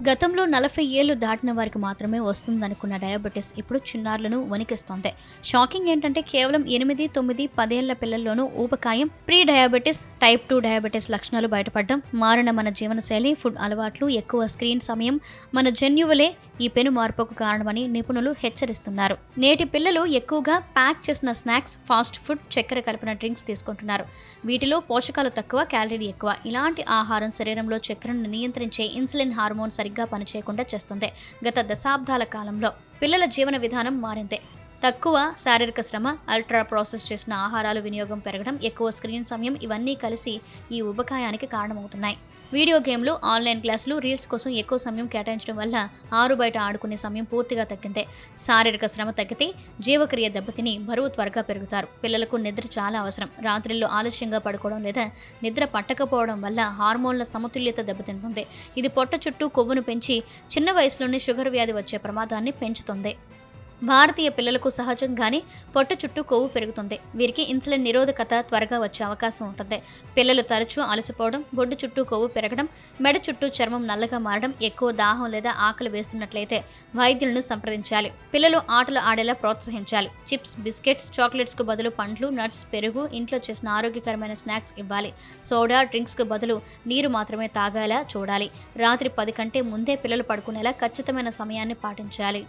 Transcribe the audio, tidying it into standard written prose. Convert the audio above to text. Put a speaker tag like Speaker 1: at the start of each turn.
Speaker 1: గతంలో 40 ఏళ్లు దాటిన వారికి మాత్రమే వస్తుందనుకున్న డయాబెటిస్ ఇప్పుడు చిన్నారులను వణికిస్తోంది. షాకింగ్ ఏంటంటే కేవలం 8, 9, 10 ఏళ్ల పిల్లల్లోనూ ఊబకాయం, ప్రీ డయాబెటిస్, టైప్ 2 డయాబెటిస్ లక్షణాలు బయటపడడం, మారిన మన జీవనశైలి, ఫుడ్ అలవాట్లు, ఎక్కువ స్క్రీన్ సమయం, మన జన్యువులే ఈ పెను మార్పుకు కారణమని నిపుణులు హెచ్చరిస్తున్నారు. నేటి పిల్లలు ఎక్కువగా ప్యాక్ చేసిన స్నాక్స్, ఫాస్ట్ ఫుడ్, చక్కెర కలిపిన డ్రింక్స్ తీసుకుంటున్నారు. వీటిలో పోషకాలు తక్కువ, క్యాలరీలు ఎక్కువ. ఇలాంటి ఆహారం శరీరంలో చక్కెరను నియంత్రించే ఇన్సులిన్ హార్మోన్ సరిగ్గా పనిచేయకుండా చేస్తుంది. గత దశాబ్దాల కాలంలో పిల్లల జీవన విధానం మారింది. తక్కువ శారీరక శ్రమ, అల్ట్రా ప్రాసెస్ చేసిన ఆహారాలు వినియోగం పెరగడం, ఎక్కువ స్క్రీన్ సమయం ఇవన్నీ కలిసి ఈ ఉబకాయానికి కారణమవుతున్నాయి. వీడియో గేమ్లు, ఆన్లైన్ క్లాసులు, రీల్స్ కోసం ఎక్కువ సమయం కేటాయించడం వల్ల ఆరు బయట ఆడుకునే సమయం పూర్తిగా తగ్గింది. శారీరక శ్రమ తగ్గితే జీవక్రియ దెబ్బతిని బరువు త్వరగా పెరుగుతారు. పిల్లలకు నిద్ర చాలా అవసరం. రాత్రిళ్ళు ఆలస్యంగా పడుకోవడం లేదా నిద్ర పట్టకపోవడం వల్ల హార్మోన్ల సమతుల్యత దెబ్బతింటుంది. ఇది పొట్ట చుట్టూ కొవ్వును పెంచి చిన్న వయసులోనే షుగర్ వ్యాధి వచ్చే ప్రమాదాన్ని పెంచుతుంది. భారతీయ పిల్లలకు సహజంగానే పొట్ట చుట్టూ కొవ్వు పెరుగుతుంది. వీరికి ఇన్సులిన్ నిరోధకత త్వరగా వచ్చే అవకాశం ఉంటుంది. పిల్లలు తరచూ అలసిపోవడం, బొడ్డు చుట్టూ కొవ్వు పెరగడం, మెడ చుట్టూ చర్మం నల్లగా మారడం, ఎక్కువ దాహం లేదా ఆకలి వేస్తున్నట్లయితే వైద్యులను సంప్రదించాలి. పిల్లలు ఆటలు ఆడేలా ప్రోత్సహించాలి. చిప్స్, బిస్కెట్స్, చాక్లెట్స్కు బదులు పండ్లు, నట్స్, పెరుగు, ఇంట్లో చేసిన ఆరోగ్యకరమైన స్నాక్స్ ఇవ్వాలి. సోడా డ్రింక్స్కు బదులు నీరు మాత్రమే తాగేలా చూడాలి. రాత్రి 10 కంటే ముందే పిల్లలు పడుకునేలా ఖచ్చితమైన సమయాన్ని పాటించాలి.